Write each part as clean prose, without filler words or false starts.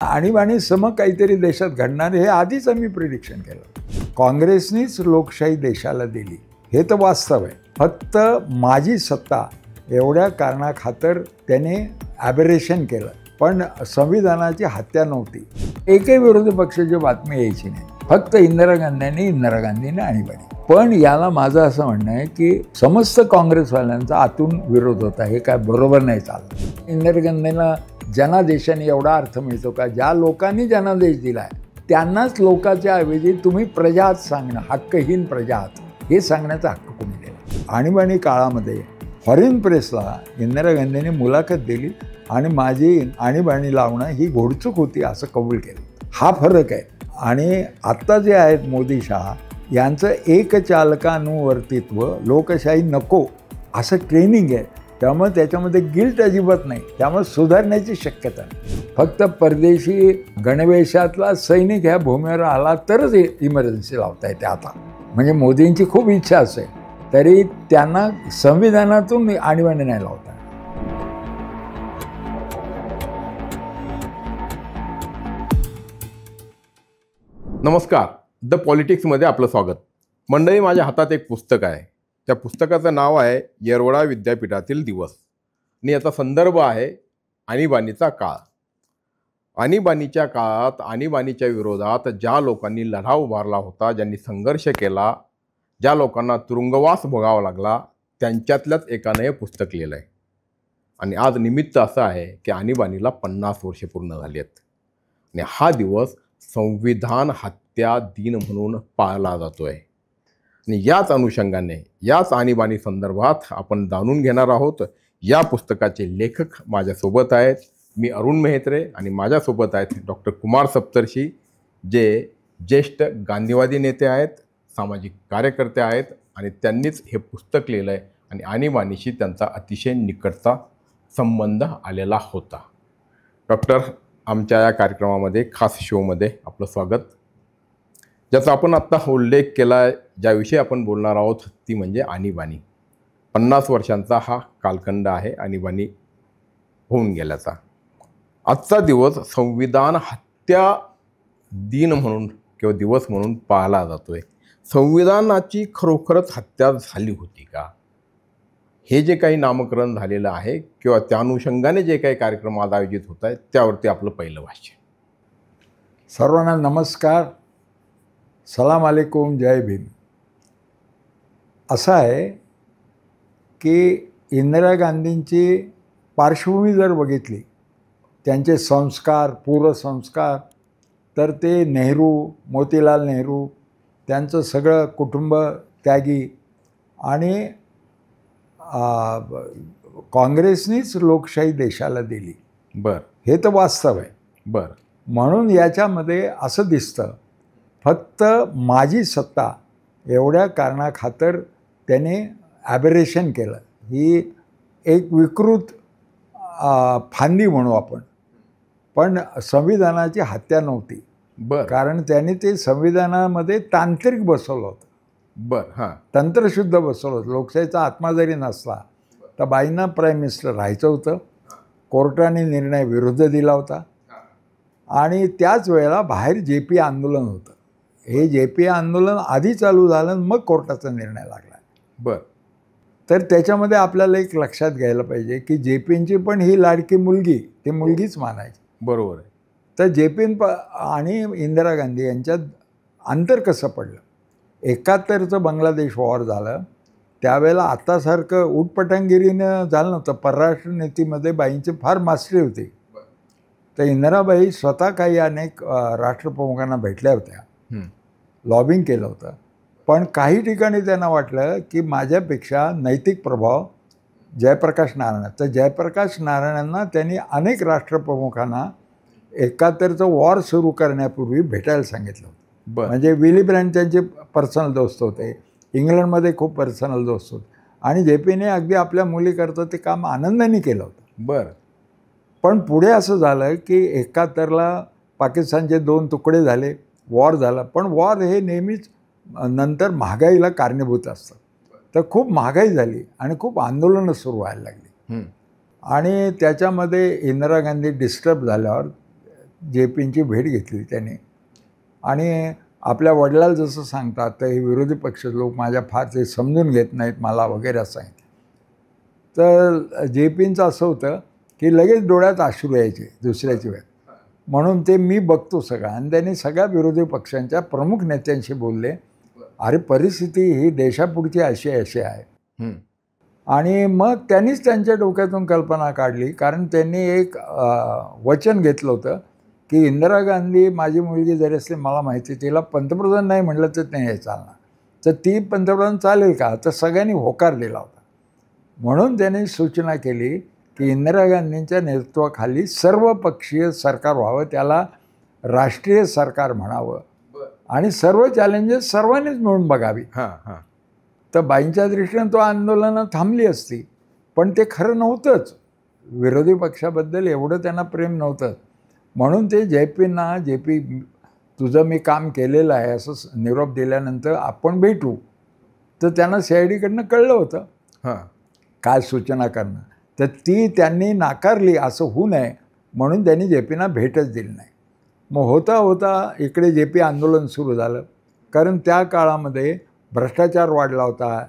आणीबाणीसम काहीतरी देशात घडणार हे आधीच आम्ही प्रिडिक्शन केलं. काँग्रेसनीच लोकशाही देशाला दिली हे तर वास्तव आहे. फक्त माझी सत्ता एवढ्या कारणाखातर त्याने ॲबरेशन केलं, पण संविधानाची हत्या नव्हती. एकही विरोधी पक्षाची बातमी यायची नाही. फक्त इंदिरा गांधीने आणीबाणी. पण याला माझं असं म्हणणं आहे की समस्त काँग्रेसवाल्यांचा आतून विरोध होता. हे काय बरोबर नाही चाललं. इंदिरा गांधींना जनादेशाने एवढा अर्थ मिळतो का? ज्या लोकांनी जनादेश दिला आहे त्यांनाच लोकांच्या ऐवजी तुम्ही प्रजात सांगणं, हक्कहीन प्रजात हे सांगण्याचा हक्क कोणी दिला? आणीबाणी काळामध्ये फॉरेन प्रेसला इंदिरा गांधींनी मुलाखत दिली आणि माझी आणीबाणी लावणं ही घोडचूक होती असं कबूल केलं. हा फरक आहे. आणि आत्ता जे आहेत मोदी शहा यांचं एकचालकानुवर्तित्व, लोकशाही नको असं ट्रेनिंग आहे. त्यामुळे त्याच्यामध्ये गिल्ट अजिबात नाही. त्यामुळे सुधारण्याची शक्यता नाही. फक्त परदेशी गणवेशातला सैनिक ह्या भूमीवर आला तरच इमर्जन्सी लावता येते आता. म्हणजे मोदींची खूप इच्छा असेल तरी त्यांना संविधानातून आणीबाणी नाही लावता. नमस्कार, द पॉलिटिक्समध्ये आपलं स्वागत. मंडळी, माझ्या हातात एक पुस्तक आहे. त्या पुस्तकाचं नाव आहे येरवडा विद्यापीठातील दिवस आणि याचा संदर्भ आहे आणीबाणीचा काळ. आणीबाणीच्या काळात आणीबाणीच्या विरोधात ज्या लोकांनी लढा उभारला होता, ज्यांनी संघर्ष केला, ज्या लोकांना तुरुंगवास भोगावा लागला, त्यांच्यातल्याच एकानं हे पुस्तक लिहिलं आहे. आणि आज निमित्त असं आहे की आणीबाणीला 50 वर्षे पूर्ण झाली आहेत आणि हा दिवस संविधान हत्या दिन म्हणून पाळला जातो आहे. आणि याच अनुषंगाने याच आणीबाणी संदर्भात आपण जाणून घेणार आहोत. या पुस्तकाचे लेखक माझ्यासोबत आहेत. मी अरुण मेहत्रे आणि माझ्यासोबत आहेत डॉक्टर कुमार सप्तर्षी, जे ज्येष्ठ गांधीवादी नेते आहेत, सामाजिक कार्यकर्ते आहेत आणि त्यांनीच हे पुस्तक लिहिलं आहे आणि आणीबाणीशी त्यांचा अतिशय निकटचा संबंध आलेला होता. डॉक्टर, आमच्या या कार्यक्रमामध्ये, खास शोमध्ये आपलं स्वागत. ज्याचा आपण आत्ता उल्लेख केला आहे, ज्याविषयी आपण बोलणार आहोत ती म्हणजे आणीबाणी. 50 वर्षांचा हा कालखंड आहे आणीबाणी होऊन गेल्याचा. आजचा दिवस संविधान हत्या दिन म्हणून किंवा दिवस म्हणून पाळला जातो आहे. संविधानाची खरोखरच हत्या झाली होती का? हे जे काही नामकरण झालेलं आहे किंवा त्या अनुषंगाने जे काही कार्यक्रम आज आयोजित होत आहेत त्यावरती आपलं पहिलं भाष्य. सर्वांना नमस्कार, सलाम अलैकुम, जय भीम. असं आहे की इंदिरा गांधींची पार्श्वभूमी जर बघितली, त्यांचे संस्कार, पूर्वसंस्कार, तर ते नेहरू, मोतीलाल नेहरू, त्यांचं सगळं कुटुंब त्यागी आणि काँग्रेसनीच लोकशाही देशाला दिली. हे तर वास्तव आहे. म्हणून याच्यामध्ये असं दिसतं फक्त माझी सत्ता एवढ्या कारणाखातर त्याने ॲबरेशन केलं. ही एक विकृत फांदी म्हणू आपण, पण संविधानाची हत्या नव्हती. कारण त्याने ते संविधानामध्ये तांत्रिक बसवलं होतं. तंत्रशुद्ध बसवलं होतं. लोकशाहीचा आत्मा जरी नसला तर बाईंना प्राईम मिनिस्टर राहायचं होतं. कोर्टाने निर्णय विरुद्ध दिला होता आणि त्याच वेळेला बाहेर JP आंदोलन होतं. हे JP आंदोलन आधी चालू झालं, मग कोर्टाचा निर्णय लागला. तर त्याच्यामध्ये आपल्याला एक लक्षात घ्यायला पाहिजे की JPंची पण ही लाडकी मुलगी, ती मुलगीच मानायची. बरोबर आहे. तर JP आणि इंदिरा गांधी यांच्यात अंतर कसं पडलं? 71चं बांगलादेश वॉर झालं, त्यावेळेला आतासारखं उटपटांगिरीनं झालं नव्हतं. परराष्ट्र नीतीमध्ये बाईंची फार मास्टरी होती. तर इंदिराबाई स्वतः काही अनेक राष्ट्रप्रमुखांना भेटल्या होत्या, लॉबिंग केलं होतं. पण काही ठिकाणी त्यांना वाटलं की माझ्यापेक्षा नैतिक प्रभाव जयप्रकाश नारायण. तर जयप्रकाश नारायणांना त्यांनी अनेक राष्ट्रप्रमुखांना 71चं वॉर सुरू करण्यापूर्वी भेटायला सांगितलं होतं. म्हणजे विली ब्रँड त्यांचे पर्सनल दोस्त होते. इंग्लंडमध्ये खूप पर्सनल दोस्त होते आणि JPने अगदी आपल्या मुलीकरता ते काम आनंदाने केलं होतं. पण पुढे असं झालं की 71ला पाकिस्तानचे 2 तुकडे झाले, वॉर झाला. पण वॉर हे नेहमीच नंतर महागाईला कारणीभूत असतं. तर खूप महागाई झाली आणि खूप आंदोलनं सुरू व्हायला लागली आणि त्याच्यामध्ये इंदिरा गांधी डिस्टर्ब झाल्यावर जे पींची भेट घेतली त्याने. आणि आपल्या वडिलाला जसं सांगतात तर हे विरोधी पक्ष लोक माझ्या फार ते समजून घेत नाहीत मला वगैरे असं आहे. तर जे पींचं असं होतं की लगेच डोळ्यात अश्रू यायचे दुसऱ्याची वेळ. म्हणून ते मी बघतो सगळं. आणि त्यांनी सगळ्या विरोधी पक्षांच्या प्रमुख नेत्यांशी बोलले, अरे परिस्थिती ही देशापुढची अशी आहे. आणि मग त्यांनीच त्यांच्या डोक्यातून कल्पना काढली, कारण त्यांनी एक वचन घेतलं होतं की इंदिरा गांधी माझी मुलगी जरी असली मला माहिती तिला पंतप्रधान नाही म्हटलं तर नाही चालणार, तर ती पंतप्रधान चालेल का, तर सगळ्यांनी होकार दिला होता. म्हणून त्यांनी सूचना केली की इंदिरा गांधींच्या नेतृत्वाखाली सर्वपक्षीय सरकार व्हावं, त्याला राष्ट्रीय सरकार म्हणावं आणि सर्व चॅलेंजेस सर्वांनीच मिळून बघावी. तर बाईंच्या दृष्टीने तो आंदोलनं थांबली असती, पण ते खरं नव्हतंच. विरोधी पक्षाबद्दल एवढं त्यांना प्रेम नव्हतं. म्हणून ते जे पी तुझं मी काम केलेलं आहे असं निरोप दिल्यानंतर आपण भेटू, तर त्यांना CID कळलं होतं काय सूचना करणं, तर ती त्यांनी नाकारली. असं होऊ नये म्हणून त्यांनी जे पींना भेटच दिली नाही. मग होता होता इकडे जे पी आंदोलन सुरू झालं, कारण त्या काळामध्ये भ्रष्टाचार वाढला होता,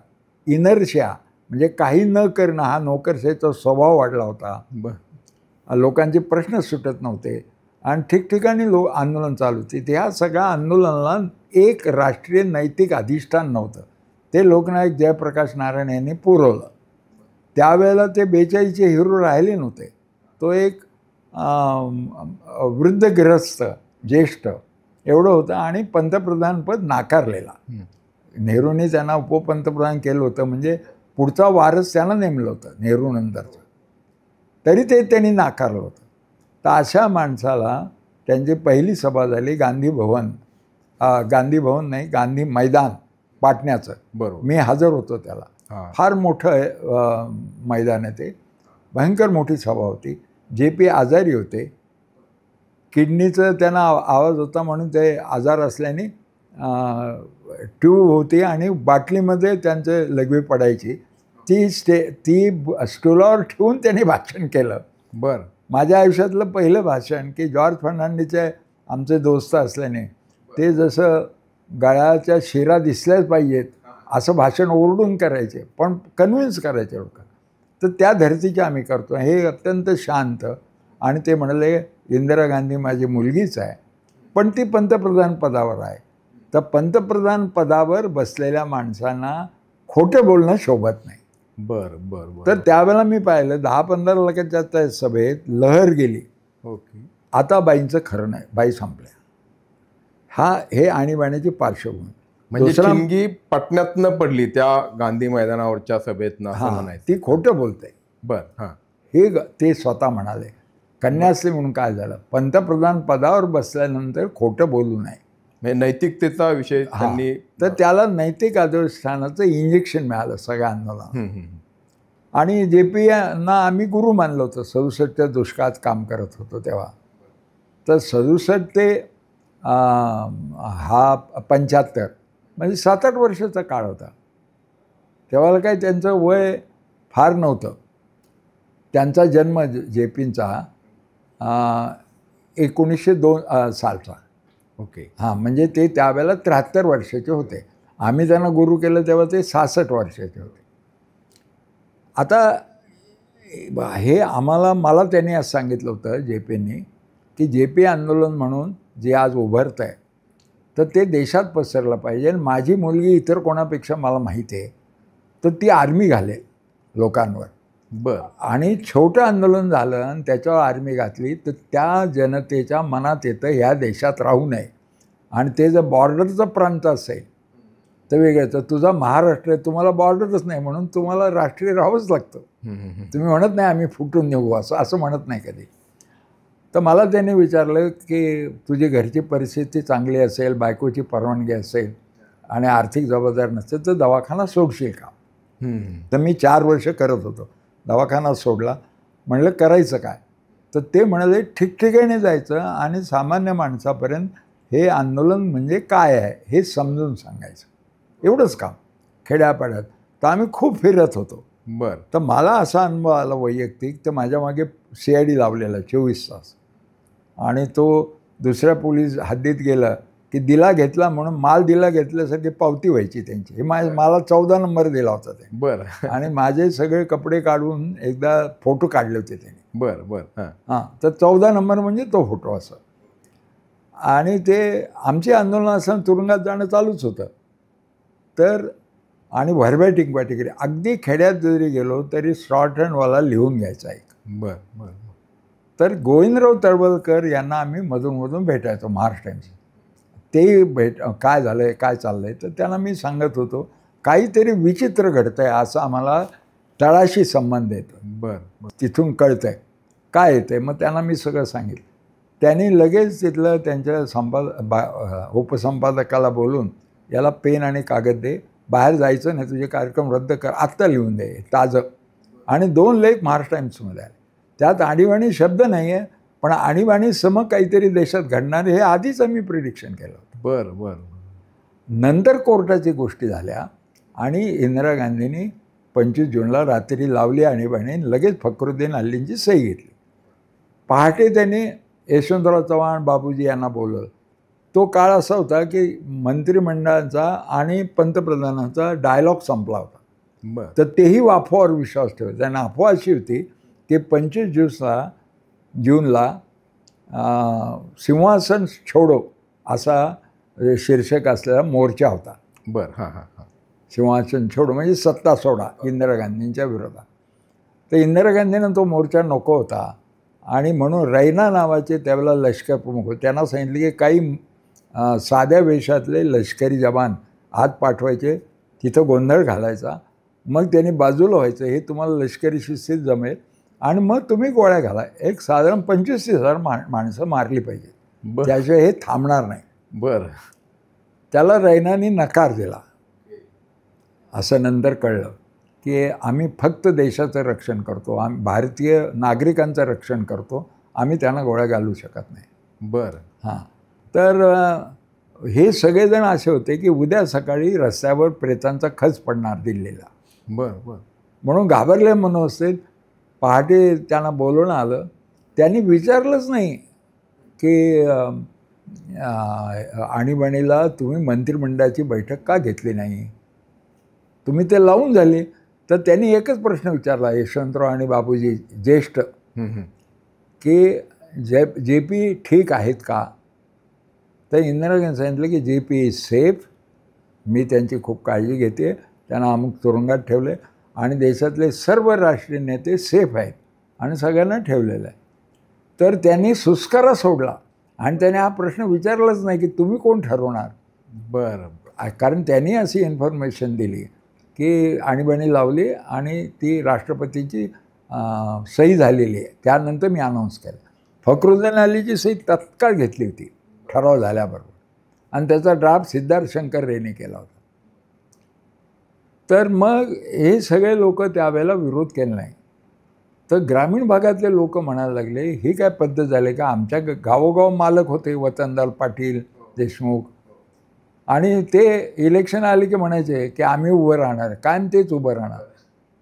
इनर्शिया म्हणजे काही न करणं हा नोकरशाहीचा स्वभाव वाढला होता. लोकांचे प्रश्न सुटत नव्हते आणि ठिकठिकाणी आंदोलन चालू होती. त्या सगळ्या आंदोलनाला एक राष्ट्रीय नैतिक अधिष्ठान नव्हतं. ते लोकनायक जयप्रकाश नारायण यांनी पुरवलं. त्यावेळेला ते 42चे हिरो राहिले नव्हते. तो एक वृद्धग्रस्त ज्येष्ठ एवढं होतं आणि पंतप्रधानपद नाकारलेला. नेहरूंनी त्यांना उपपंतप्रधान केलं होतं, म्हणजे पुढचा वारस त्यांना नेमलं होतं नेहरूनंतरचं, तरी ते त्यांनी नाकारलं होतं. तर अशा माणसाला त्यांची पहिली सभा झाली गांधी भवन नाही, गांधी मैदान पाटण्याचं. बरोबर, मी हजर होतो त्याला. फार मोठं मैदान आहे ते, भयंकर मोठी सभा होती. जे पी आजारी होते, किडनीचं त्यांना आवाज होता म्हणून ते आजार असल्याने ट्यूब होती आणि बाटलीमध्ये त्यांचे लघवी पडायची, ती स्टूलावर ठेवून त्यांनी भाषण केलं. माझ्या आयुष्यातलं पहिलं भाषण की जॉर्ज फर्नांडिसचे आमचे दोस्त असल्याने ते जसं गळ्याच्या शिरा दिसल्याच पाहिजेत असं भाषण ओरडून करायचे, पण कन्व्हिन्स करायचे लोक. तर त्या धर्तीचे आम्ही करतो. हे अत्यंत शांत. आणि ते म्हणाले इंदिरा गांधी माझी मुलगीच आहे, पण ती पंतप्रधान पदावर आहे. तर पंतप्रधान पदावर बसलेल्या माणसांना खोटं बोलणं शोभत नाही. तर त्यावेळेला मी पाहिलं 10-15 लाखाच्या सभेत लहर गेली. आता बाईंचं खरं नाही, बाई संपल्या. हे आणीबाणीची पार्श्वभूमी. म्हणजे चिंगी पटण्यातनं पडली त्या गांधी मैदानावरच्या सभेतनं असं म्हणायचं. ती खोटं बोलते. हे ते स्वतः म्हणाले. कन्याश्री म्हणून काय झालं, पंतप्रधान पदावर बसल्यानंतर खोटं बोलू नये, म्हणजे नैतिकतेचा विषय त्यांनी. तर त्याला नैतिक अधिष्ठानाचं इंजेक्शन मिळालं सगळ्या आंदोलनात. आणि जे पी यांना आम्ही गुरु मानलं होतं. 67च्या दुष्काळात काम करत होतो तेव्हा. तर 67 ते 75 म्हणजे 7-8 वर्षाचा काळ होता. तेव्हा काही त्यांचं वय फार नव्हतं. त्यांचा जन्म जे पींचा 1902 सालचा. म्हणजे ते त्यावेळेला 73 वर्षाचे होते. आम्ही त्यांना गुरु केलं तेव्हा ते 66 वर्षाचे होते. आता हे मला त्यांनी असं सांगितलं होतं जे पींनी की जे पी आंदोलन म्हणून जे आज उभरतं आहे तर ते देशात पसरलं पाहिजे. आणि माझी मुलगी इतर कोणापेक्षा मला माहिती आहे, तर ती आर्मी घालेल लोकांवर. आणि छोटं आंदोलन झालं आणि त्याच्यावर आर्मी घातली तर त्या जनतेच्या मनात येतं ह्या देशात राहू नये. आणि ते जर बॉर्डरचा प्रांत असेल तर वेगळं. तर तुझा महाराष्ट्र आहे, तुम्हाला बॉर्डरच नाही म्हणून तुम्हाला राष्ट्रीय राहावंच लागतं. तुम्ही म्हणत नाही आम्ही फुटून निघू असं म्हणत नाही कधी. तर मला त्याने विचारलं की तुझी घरची परिस्थिती चांगली असेल, बायकोची परवानगी असेल आणि आर्थिक जबाबदार नसेल तर दवाखाना सोडशील का. तर मी 4 वर्ष करत होतो, दवाखाना सोडला. म्हणलं करायचं काय. तर ते म्हणाले ठिकठिकाणी जायचं आणि सामान्य माणसापर्यंत हे आंदोलन म्हणजे काय आहे हे समजून सांगायचं, एवढंच काम खेड्यापाड्यात. तर आम्ही खूप फिरत होतो. तर मला असा अनुभव आला वैयक्तिक, तर माझ्या मागे CID लावलेला 24 तास. आणि तो दुसऱ्या पोलीस हद्दीत गेला की दिला घेतला म्हणून माल दिला घेतल्यासारखी पावती व्हायची त्यांची. हे मला 14 नंबर दिला होता ते. बरं. आणि माझे सगळे कपडे काढून एकदा फोटो काढले होते त्यांनी. बरं. हां, तर 14 नंबर म्हणजे तो फोटो असं. आणि ते आमची आंदोलन असताना तुरुंगात जाणं चालूच होतं. तर आणि भरभ्या टिंगबाटिगिरी अगदी खेड्यात जरी गेलो तरी शॉर्ट हँडवाला लिहून घ्यायचा एक. बरं. तर गोविंदराव तळवलकर यांना आम्ही मधून भेटायचो महाराष्ट्र टाइम्स. ते काय झालं आहे काय चाललं आहे तर त्यांना मी सांगत होतो काहीतरी विचित्र घडतं आहे असं आम्हाला तळाशी संबंध येतो. बरं. तिथून कळतं आहे काय येतं आहे. मग त्यांना मी सगळं सांगितलं. त्यांनी लगेच तिथलं त्यांच्या उपसंपादकाला बोलून याला पेन आणि कागद दे, बाहेर जायचं नाही, तुझे कार्यक्रम रद्द कर, आत्ता लिहून दे ताजं. आणि 2 लेख महाराष्ट्र टाइम्समध्ये आले. त्यात आणीबाणी शब्द नाही आहे, पण आणीबाणी सम काहीतरी देशात घडणार हे आधीच आम्ही प्रिडिक्शन केलं होतं. बरं. नंतर कोर्टाची गोष्टी झाल्या आणि इंदिरा गांधींनी 25 जूनला रात्री लावली आणीबाणी, लगेच फखरुद्दीन अल्लींची सही घेतली. पहाटे त्यांनी यशवंतराव चव्हाण बाबूजी यांना बोलवलं. तो काळ असा होता की मंत्रिमंडळाचा आणि पंतप्रधानांचा डायलॉग संपला होता. बरं. तर तेही अफवावर विश्वास ठेवला. त्यांना अफवा अशी होती की 25 जूनला सिंहासन छोडो असा शीर्षक असलेला मोर्चा होता. बरं. हां. सिंहासन छोडो म्हणजे सत्ता सोडा इंदिरा गांधींच्या विरोधात. तर इंदिरा गांधींना तो मोर्चा नको होता आणि म्हणून रैना नावाचे त्यावेळेला लष्कर प्रमुख होते. त्यांना सांगितले की काही साध्या वेशातले लष्करी जवान आत पाठवायचे, तिथं गोंधळ घालायचा, मग त्यांनी बाजूला व्हायचं, हे तुम्हाला लष्करी शिस्तीत जमेल आणि मग तुम्ही गोळ्या घाला. एक साधारण 25,000 माणसं मारली पाहिजे, त्याशिवाय हे थांबणार नाही. बरं. त्याला रैनानी नकार दिला. असं नंतर कळलं की आम्ही फक्त देशाचं रक्षण करतो, आम्ही भारतीय नागरिकांचं रक्षण करतो, आम्ही त्यांना गोळ्या घालू शकत नाही. बरं. हां. तर हे सगळेजण असे होते की उद्या सकाळी रस्त्यावर प्रेतांचा खच पडणार दिल्लीला. बरं. म्हणून घाबरले म्हणून असतील. पहाटे त्यांना बोलवणं आलं. त्यांनी विचारलंच नाही की आणीबाणीला तुम्ही मंत्रिमंडळाची बैठक का घेतली नाही, तुम्ही ते लावून झाली. तर त्यांनी एकच प्रश्न विचारला यशवंतराव आणि बाबूजी ज्येष्ठ की जे पी ठीक आहेत का. तर इंदिरा गांधी सांगितलं की जे पी इज सेफ, मी त्यांची खूप काळजी घेते, त्यांना अमुक तुरुंगात ठेवले आणि देशातले सर्व राष्ट्रीय नेते सेफ आहेत आणि सगळ्यांना ठेवलेलं आहे. तर त्यांनी सुस्कारा सोडला आणि त्याने हा प्रश्न विचारलाच नाही की तुम्ही कोण ठरवणार. बरं. कारण त्यांनी अशी इन्फॉर्मेशन दिली की आणीबाणी लावली आणि ती राष्ट्रपतीची सही झालेली आहे. त्यानंतर मी अनाऊन्स केलं. फखरुद्दीन अलीची सही तत्काळ घेतली होती ठराव झाल्याबरोबर आणि त्याचा ड्राफ्ट सिद्धार्थ शंकर रेने केला होता. तर मग हे सगळे लोक त्यावेळेला विरोध केला नाही. तर ग्रामीण भागातले लोक म्हणायला लागले ही काय पद्धत झाली का. आमच्या गावोगाव मालक होते वतनदार पाटील देशमुख आणि ते इलेक्शन आले की म्हणायचे की आम्ही उभं राहणार, कायम तेच उभं राहणार.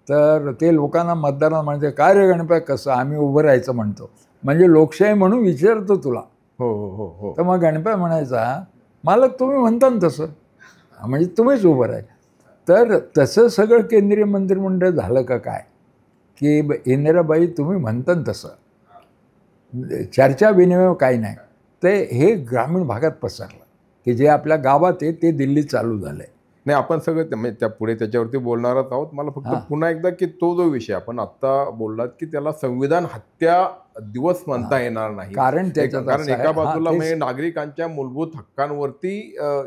तर ते लोकांना मतदारांना म्हणायचे काय रे गणपत कसं आम्ही उभं राहायचं म्हणतो, म्हणजे लोकशाही म्हणून विचारतो तुला. हो. तर मग गणपत म्हणायचा मालक तुम्ही म्हणता ना तसं, म्हणजे तुम्हीच उभं राहायचं. तर तसं सगळं केंद्रीय मंत्रिमंडळ झालं का काय की इंदिराबाई तुम्ही म्हणता तसं, चर्चा विनिमय काही नाही. ते हे ग्रामीण भागात पसरलं की जे आपल्या गावात आहे ते दिल्लीत चालू झालं आहे. नाही आपण सगळं त्या पुढे त्याच्यावरती बोलणारच आहोत. मला फक्त पुन्हा एकदा की तो जो विषय आपण आत्ता बोललात की त्याला संविधान हत्या दिवस म्हणता येणार नाही, कारण एका बाजूला म्हणजे नागरिकांच्या मूलभूत हक्कांवरती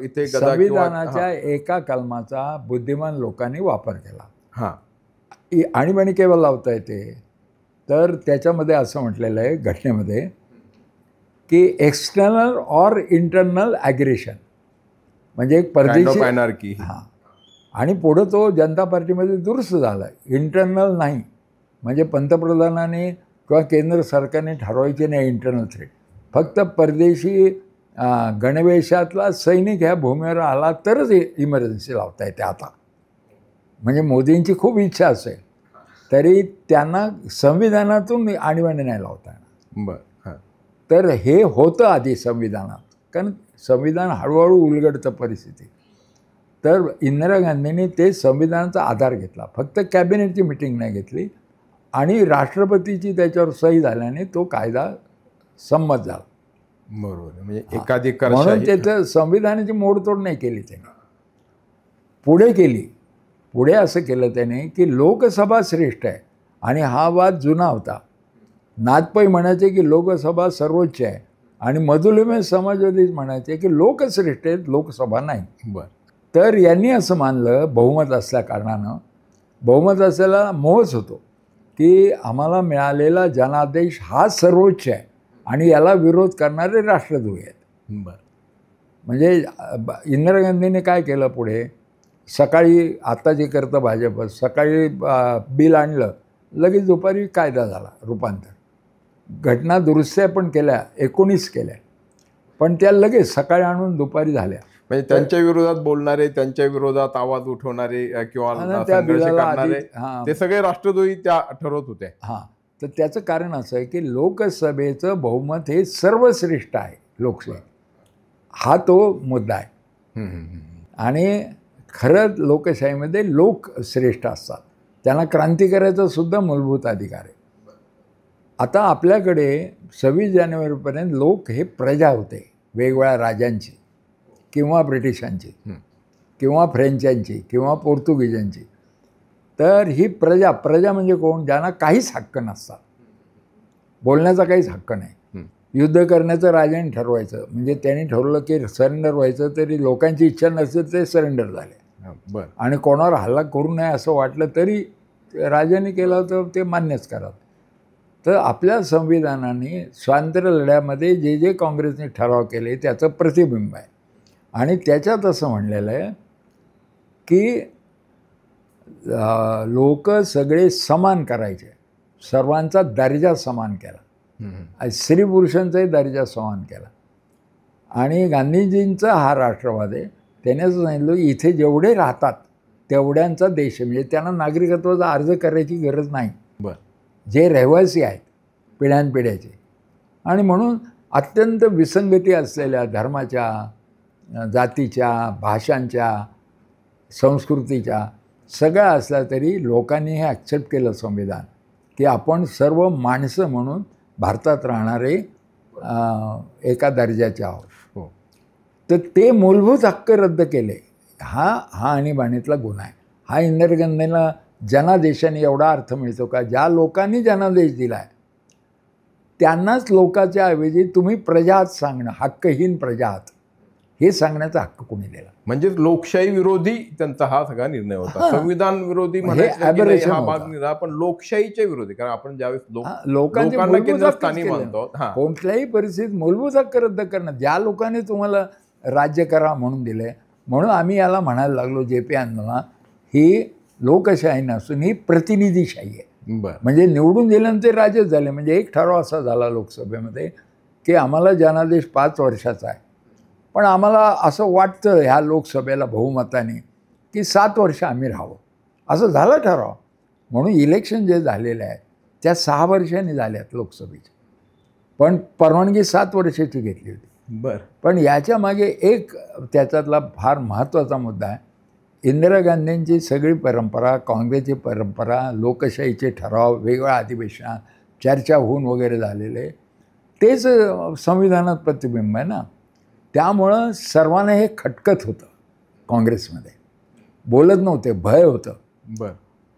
इथे संविधानाच्या एका कलमाचा बुद्धिमान लोकांनी वापर केला. हां. आणीबाणी केव्हा लावता येते तर त्याच्यामध्ये असं म्हटलेलं आहे घटनेमध्ये की एक्सटर्नल ऑर इंटरनल ॲग्रेशन, म्हणजे एक परदेशी अनार्की. हां. आणि पुढं तो जनता पार्टीमध्ये दुरुस्त झाला. इंटरनल नाही, म्हणजे पंतप्रधानाने किंवा केंद्र सरकारने ठरवायचे नाही इंटरनल थ्रेट. फक्त परदेशी गणवेशातला सैनिक ह्या भूमीवर आला तरच इमर्जन्सी लावता येते आता. म्हणजे मोदींची खूप इच्छा असेल तरी त्यांना संविधानातून आणीबाणी नाही लावता येणार. बरं. तर हे होतं आधी संविधानात, कारण संविधान हळूहळू उलगडतं परिस्थिती. तर इंदिरा गांधींनी ते संविधानाचा आधार घेतला, फक्त कॅबिनेटची मिटिंग नाही घेतली, आणि राष्ट्रपतीची त्याच्यावर सही झाल्याने तो कायदा संमत झाला. बरोबर, म्हणजे म्हणून एकाधिकारशाही. त्याचं संविधानाची मोडतोड नाही केली त्याने, पुढे केली. पुढे असं केलं त्याने की लोकसभा श्रेष्ठ आहे, आणि हा वाद जुना होता. नाथपै म्हणायचे की लोकसभा सर्वोच्च आहे, आणि मधुलिमे समाजवादी म्हणायचे की लोकश्रेष्ठ आहेत, लोकसभा नाही. बरं. तर यांनी असं मानलं, बहुमत असल्या कारणानं, बहुमत असल्याला मोहच होतो की आम्हाला मिळालेला जनादेश हा सर्वोच्च आहे, आणि याला विरोध करणारे राष्ट्रद्रोही आहेत. बरं. म्हणजे इंदिरा गांधीने काय केलं पुढे, सकाळी आता जे करतं भाजप, सकाळी बिल आणलं, लगेच दुपारी कायदा झाला रूपांतर. घटना दुरुस्त्या पण केल्या, 19 केल्या, पण त्या लगेच सकाळी आणून दुपारी झाल्या. म्हणजे त्यांच्या विरोधात बोलणारे, त्यांच्या विरोधात आवाज उठवणारे किंवा त्या संघर्ष बिलाला करणारे, ते सगळे राष्ट्रद्रोही त्या ठरवत होते. हां, तर त्याचं कारण असं आहे की लोकसभेचं बहुमत हे सर्वश्रेष्ठ आहे लोकशाही, हा तो मुद्दा आहे. आणि खरंच लोकशाहीमध्ये लोक श्रेष्ठ असतात, त्यांना क्रांती करायचा सुद्धा मूलभूत अधिकार आहे. आता आपल्याकडे 26 जानेवारीपर्यंत लोक हे प्रजा होते, वेगवेगळ्या राजांची किंवा ब्रिटिशांची किंवा फ्रेंचांची किंवा पोर्तुगीजांची. तर ही प्रजा म्हणजे कोण, ज्यांना काहीच हक्क नसतात, बोलण्याचा काहीच हक्क नाही. युद्ध करण्याचं राजाने ठरवायचं, म्हणजे त्यांनी ठरवलं की सरेंडर व्हायचं, तरी लोकांची इच्छा नसेल ते सरेंडर झाले. बरं. आणि कोणावर हल्ला करू नये असं वाटलं तरी राजाने केलं तर ते मान्यच करा. तर आपल्या संविधानाने स्वातंत्र्य लढ्यामध्ये जे जे काँग्रेसने ठराव केले त्याचं प्रतिबिंब आहे. आणि त्याच्यात असं म्हणलेलं आहे की लोक सगळे समान करायचे, सर्वांचा दर्जा समान केला, स्त्री पुरुषांचाही दर्जा समान केला. आणि गांधीजींचा हा राष्ट्रवाद आहे. त्याने असं सांगितलं की इथे जेवढे राहतात तेवढ्यांचा देश, म्हणजे त्यांना नागरिकत्वाचा अर्ज करायची गरज नाही. बरं. जे रहिवासी आहेत पिढ्यानपिढ्याचे, आणि म्हणून अत्यंत विसंगती असलेल्या धर्माच्या, जातीच्या, भाषांच्या, संस्कृतीच्या सगळ्या असल्या तरी लोकांनी हे ॲक्सेप्ट केलं संविधान, की आपण सर्व माणसं म्हणून भारतात राहणारे एका दर्जाचे आहोत. तर ते मूलभूत हक्क रद्द केले. हा आणीबाणीतला गुन्हा आहे. हा इंदिरा गांधींना जनादेशाने एवढा अर्थ मिळतो का, ज्या लोकांनी जनादेश दिला आहे त्यांनाच लोकांच्या ऐवजी तुम्ही प्रजा आहात सांगणं, हक्कहीन प्रजा आहात हे सांगण्याचा हक्क कोणी दिला. म्हणजे लोकशाही विरोधी त्यांचा हा सगळा निर्णय होता. संविधान विरोधी aberration हा होता. भाग निघाला, पण लोकशाहीच्या विरोधी, कारण आपण ज्यावेळेस लोकांचे लोकांना मूलभूत केंद्रस्थानी हक्कच केले. मानतो. कोणत्याही परिस्थितीत मूलभूत हक्क रद्द करणं, ज्या लोकांनी तुम्हाला राज्य करा म्हणून दिले, म्हणून आम्ही याला म्हणायला लागलो JP आंदोलन, ही लोकशाही नसून ही प्रतिनिधीशाही आहे. म्हणजे निवडून दिल्यानंतर राजेच झाले. म्हणजे एक ठराव असा झाला लोकसभेमध्ये की आम्हाला जनादेश 5 वर्षाचा आहे, पण आम्हाला असं वाटतं ह्या लोकसभेला बहुमताने की 7 वर्ष आम्ही राहावं, असं झालं ठराव. म्हणून इलेक्शन जे झालेले आहे त्या 6 वर्षांनी झाल्यात लोकसभेचे, पण परवानगी 7 वर्षाची घेतली होती. बरं. पण याच्या मागे एक त्याच्यातला फार महत्त्वाचा मुद्दा आहे. इंदिरा गांधींची सगळी परंपरा, काँग्रेसची परंपरा, लोकशाहीचे ठराव, वेगवेगळ्या अधिवेशनात चर्चा होऊन वगैरे झालेले, तेच संविधानात प्रतिबिंब आहे ना. त्यामुळं सर्वांना हे खटकत होतं, काँग्रेसमध्ये बोलत नव्हते, भय होतं. बरं.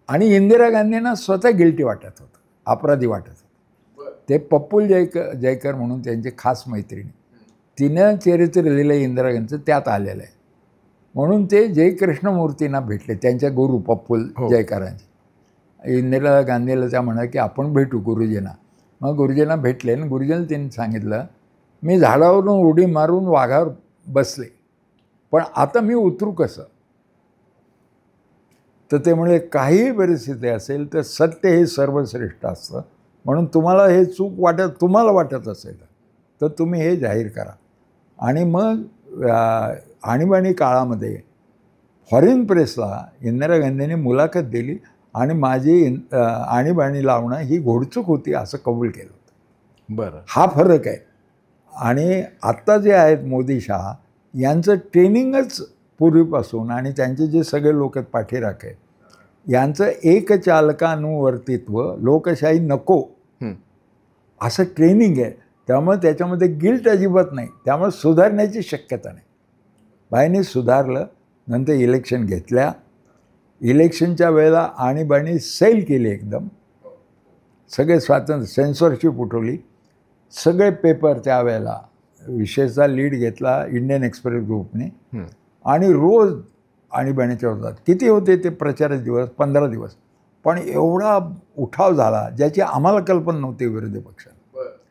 आणि इंदिरा गांधींना स्वतः गिल्टी वाटत होतं, अपराधी वाटत होतं. ते पप्पूल जयकर म्हणून त्यांचे खास मैत्रिणी, तिनं चरित्र लिहिलं इंदिरा गांधीचं, त्यात आलेलं आहे. म्हणून ते जय कृष्णमूर्तींना भेटले, त्यांच्या गुरु पप्पूल जयकरांचे. इंदिरा गांधीला त्या म्हणा की आपण भेटू गुरुजींना. मग गुरुजींना भेटले आणि गुरुजींना त्यांनी सांगितलं, मी झाडावरून उडी मारून वाघावर बसले, पण आता मी उतरू कसं. तर ते म्हणाले काही परिस्थिती असेल तर सत्य हे सर्वश्रेष्ठ असतं, म्हणून तुम्हाला हे चूक तुम्हाला वाटत असेल तर तुम्ही हे जाहीर करा. आणि मग आणीबाणी काळामध्ये फॉरेन प्रेसला इंदिरा गांधींनी मुलाखत दिली आणि माझी आणीबाणी लावणं ही घोडचूक होती असं कबूल केलं होतं. बरं. हा फरक आहे. आणि आत्ता जे आहेत मोदी शहा यांचं ट्रेनिंगच पूर्वीपासून आणि त्यांचे जे सगळे लोक आहेत पाठीराखे यांचं एकचालकानुवर्तित्व लोकशाही नको असं ट्रेनिंग आहे. त्यामुळे त्याच्यामध्ये गिल्ट अजिबात नाही. त्यामुळे सुधारण्याची शक्यता नाही. बाईंनी सुधारलं. नंतर इलेक्शन घेतल्या. इलेक्शनच्या वेळेला आणीबाणी सैल केली एकदम. सगळे स्वातंत्र्य सेन्सॉरशिप उठवली. सगळे पेपर त्यावेळेला विशेषतः लीड घेतला इंडियन एक्सप्रेस ग्रुपने आणि रोज आणीबाणीच्या होतात. किती होते ते प्रचाराचे दिवस? 15 दिवस. पण एवढा उठाव झाला ज्याची आम्हाला कल्पना नव्हती विरोधी पक्षाला.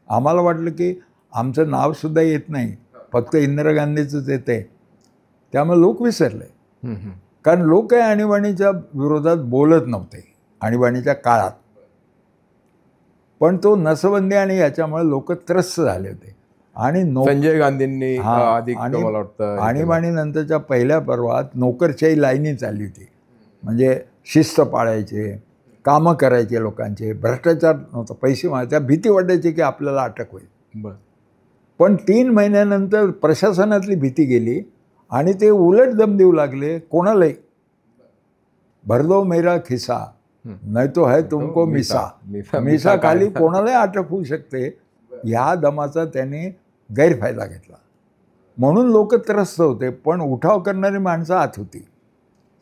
आम्हाला वाटलं की आमचं नावसुद्धा येत नाही, फक्त इंदिरा गांधीचंच येते. त्यामुळे लोक विसरले. कारण लोक काही आणीबाणीच्या विरोधात बोलत नव्हते आणीबाणीच्या काळात. पण तो नसबंदी आणि याच्यामुळे लोक त्रस्त झाले होते. आणि संजय गांधींनी मला वाटतं आणीबाणी नंतरच्या पहिल्या पर्वात नोकरशाही लाईनी चालली होती. म्हणजे शिस्त पाळायचे, कामं करायचे लोकांचे, भ्रष्टाचार नव्हता, पैसे त्या भीती वाटायची की आपल्याला अटक होईल. पण 3 महिन्यानंतर प्रशासनातली भीती गेली आणि ते उलट दम देऊ लागले कोणालाही. भर दो मेरा खिसा नाही तो है तुमको मिसा. मिसा खाली कोणालाही अटक होऊ शकते. ह्या दमाचा त्याने गैरफायदा घेतला. म्हणून लोक त्रस्त होते. पण उठाव करणारी माणसं आत होती.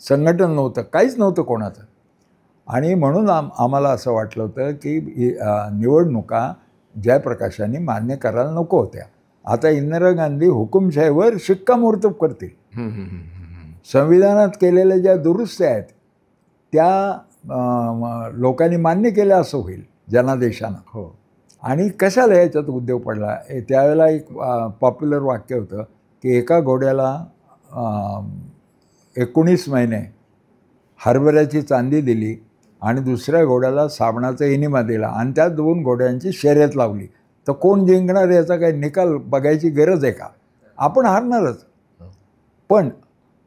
संघटन नव्हतं, काहीच नव्हतं कोणाचं. आणि म्हणून आम्हाला असं वाटलं होतं की निवडणुका जयप्रकाशांनी मान्य करायला नको होत्या. आता इंदिरा गांधी हुकुमशाहीवर शिक्कामोर्तब करतील. संविधानात केलेल्या ज्या दुरुस्त्या आहेत त्या लोकांनी मान्य केल्या असं होईल जनादेशानं. हो. आणि कशाला याच्यात उद्योग पडला? त्यावेळेला एक पॉप्युलर वाक्य होतं की एका घोड्याला 19 महिने हरभऱ्याची चांदी दिली आणि दुसऱ्या घोड्याला साबणाचा इनिमा दिला आणि त्या 2 घोड्यांची शर्यत लावली, तर कोण जिंकणार याचा काही निकाल बघायची गरज आहे का? आपण हारणारच. पण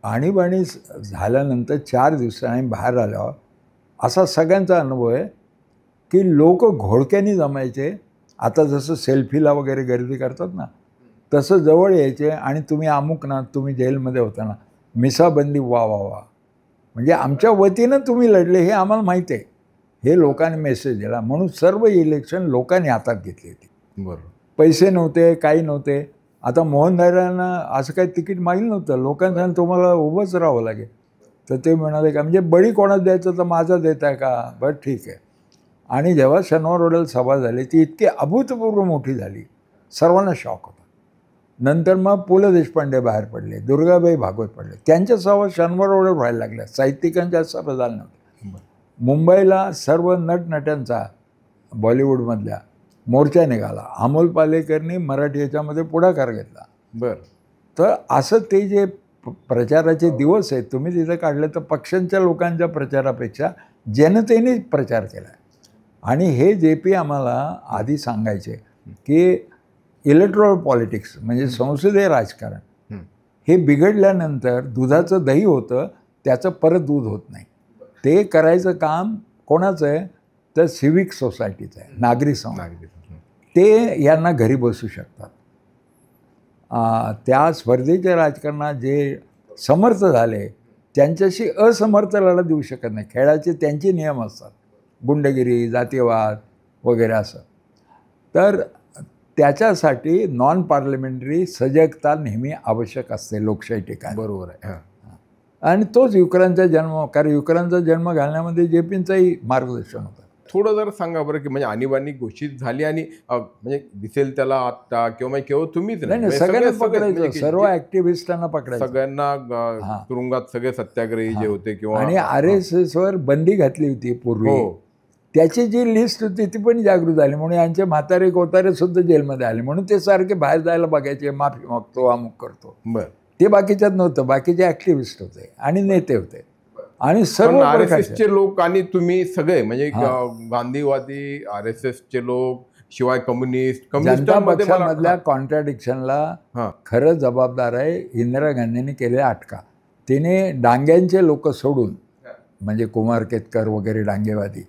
आणीबाणी झाल्यानंतर 4 दिवसांनी बाहेर आल्यावर असा सगळ्यांचा अनुभव आहे की लोक घोडक्यानी जमायचे. आता जसं सेल्फीला वगैरे गर्दी करतात ना, तसं जवळ यायचे आणि तुम्ही अमुक ना, तुम्ही जेलमध्ये होता ना, मिसाबंदी वा वा वा, म्हणजे आमच्या वतीनं तुम्ही लढले हे आम्हाला माहिती आहे. हे लोकांनी मेसेज दिला. म्हणून सर्व इलेक्शन लोकांनी हातात घेतली होती. बरोबर. पैसे नव्हते, काही नव्हते. आता मोहन दादांना असं काही तिकीट मागितलं नव्हतं. लोकांना तुम्हाला उभंच राहावं लागेल. तर ते म्हणाले का म्हणजे बळी कोणाला द्यायचं तर माझा देत आहे का? बरं ठीक आहे. आणि जेव्हा शनिवार रोडला सभा झाली ती इतकी अभूतपूर्व मोठी झाली, सर्वांना शॉक होता. नंतर मग पु ल देशपांडे बाहेर पडले, दुर्गाबाई भागवत पडले. त्यांच्या सभा शनिवार रोडवर व्हायला लागल्या. साहित्यिकांच्या सभा झाल्या नव्हत्या. मुंबईला सर्व नटनट्यांचा बॉलिवूडमधल्या मोर्चा निघाला. अमोल पालेकरनी मराठी याच्यामध्ये पुढाकार घेतला. बरं. तर असं ते जे प्रचाराचे दिवस आहेत तुम्ही तिथं काढले, तर पक्षांच्या लोकांच्या प्रचारापेक्षा जनतेने प्रचार केला. आणि हे जे पी आम्हाला आधी सांगायचे की इलेक्ट्रॉल पॉलिटिक्स म्हणजे संसदीय राजकारण हे बिघडल्यानंतर दुधाचं दही होतं, त्याचं परत दूध होत नाही. ते करायचं काम कोणाचं आहे? तर सिव्हिक सोसायटीचं आहे, नागरी समाज. ते यांना घरी बसू शकतात. त्या स्पर्धेच्या राजकारणात जे समर्थ झाले त्यांच्याशी असमर्थ लढा देऊ शकत नाही. खेळाचे त्यांचे नियम असतात, गुंडगिरी, जातीयवाद वगैरे असं. तर त्याच्यासाठी नॉन पार्लमेंटरी सजगता नेहमी आवश्यक असते लोकशाही ठिकाणी. बरोबर आहे. आणि तोच युक्रांचा जन्म, कारण युक्रांचा जन्म घालण्यामध्ये जे पींचंही मार्गदर्शन होतं. थोडं जर सांगा बरं की म्हणजे आणीबाणी घोषित झाली आणि म्हणजे दिसेल त्याला आता किंवा केवळ तुम्हीच नाही, सगळ्यांना पकडायचं, सर्व ऍक्टिव्हिस्टांना पकडायचं, सगळ्यांना तुरुंगात सगळे सत्याग्रही जे होते किंवा. आणि RSS वर बंदी घातली होती पूर्वी. त्याची जी लिस्ट होती ती पण जागृत झाली. म्हणून यांचे म्हातारे कोतारे सुद्धा जेलमध्ये आले. म्हणून ते सारखे बाहेर जायला बघायचे, माफी मागतो, अमुक करतो. बरं. ते बाकीच्यात नव्हतं. बाकीचे ऍक्टिव्हिस्ट होते आणि नेते होते आणि सर्व RSSचे लोक आणि तुम्ही सगळे म्हणजे गांधीवादी, RSSचे लोक, शिवाय कम्युनिस्ट. जनता पक्षामधल्या कॉन्ट्राडिक्शनला खरं जबाबदार आहे इंदिरा गांधींनी केलेल्या अटका. तिने डांग्यांचे लोक सोडून म्हणजे कुमार केतकर वगैरे डांगेवादी,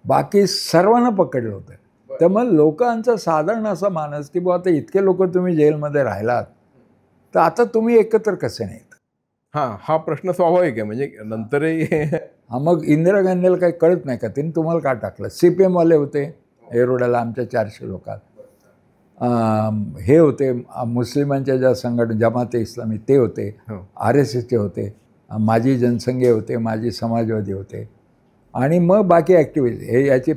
बाकी सर्वांना पकडलं होतं. तर मग लोकांचा साधारण असा मानस की बुवा आता इतके लोक तुम्ही जेलमध्ये राहिलात तर आता तुम्ही एकत्र कसे नाहीत. हा प्रश्न स्वाभाविक आहे, म्हणजे नंतरही हा मग इंदिरा गांधीला काही कळत नाही का, तिने तुम्हाला का टाकलं. CPM-वाले होते येरोड्याला आमच्या 400 लोकात. हे होते मुस्लिमांच्या ज्या संघटना जमाते इस्लामी ते होते, RSSचे होते, माजी जनसंघे होते, माजी समाजवादी होते, आणि मग बाकी ॲक्टिव्हिस्ट. हे याची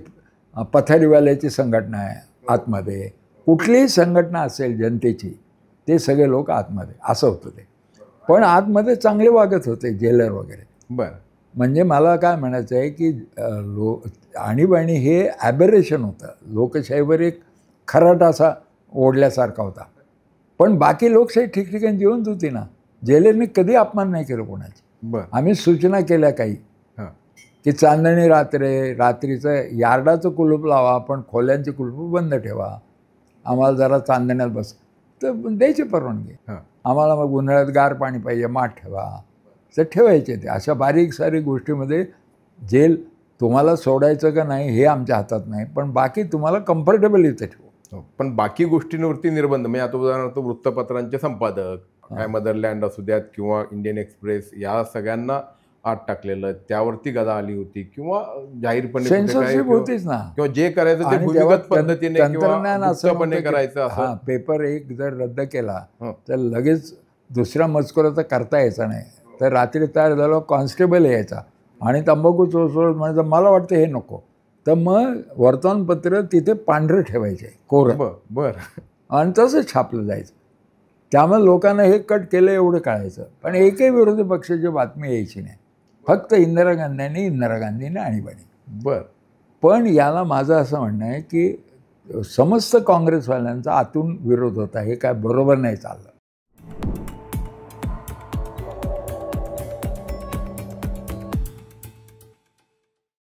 पथारीवाल्याची संघटना आहे आतमध्ये, कुठलीही संघटना असेल जनतेची ते सगळे लोक आतमध्ये, असं होतं ते. पण आतमध्ये चांगले वागत होते जेलर वगैरे. बरं. म्हणजे मला काय म्हणायचं आहे की आणीबाणी हे ॲबरेशन होतं, लोकशाहीवर एक खराटा असा ओढल्यासारखा होता. पण बाकी लोकशाही ठिकठिकाणी जिवंत होती ना, जेलरने कधी अपमान नाही केलं कोणाची. बरं. आम्ही सूचना केल्या काही की चांदणी रात्रीचं यार्डाचं कुलूप लावा, पण खोल्यांची कुलूप बंद ठेवा, आम्हाला जरा चांदण्यात बस, तर द्यायची परवानगी. आम्हाला मग उन्हाळ्यात गार पाणी पाहिजे, माठ ठेवा, तर ठेवायचे ते. अशा बारीक सारीक गोष्टीमध्ये जेल तुम्हाला सोडायचं का नाही हे आमच्या हातात नाही, पण बाकी तुम्हाला कम्फर्टेबल इथे ठेवू. पण बाकी गोष्टींवरती निर्बंध, म्हणजे आता उदाहरणार्थ वृत्तपत्रांचे संपादक, काय मदरलँड असू द्यात किंवा इंडियन एक्सप्रेस, या सगळ्यांना आत टाकलेलं, त्यावरती गदा आली होती, किंवा जाहीरपणे सेन्सरशिप होतीच ना, किंवा जे करायचं ते भूमिगत पद्धतीने किंवा करायचं. हा पेपर एक जर रद्द केला तर लगेच दुसऱ्या मजकुराचा करता यायचा नाही, तर रात्री तयार झालं कॉन्स्टेबल यायचा आणि तंबाखू चोळत म्हणायचं मला वाटतं हे नको, तर मग वर्तमानपत्र तिथे पांढरं ठेवायचे कोरं. बरं. आणि तसं छापलं जायचं. त्यामुळे लोकांना हे कट केलं एवढं कळायचं, पण एकही विरोधी पक्षाची बातमी यायची नाही, फक्त इंदिरा गांधीने आणीबाणी. बरं. पण याला माझं असं म्हणणं आहे की समस्त काँग्रेसवाल्यांचा आतून विरोध होता, हे काय बरोबर नाही चाललं.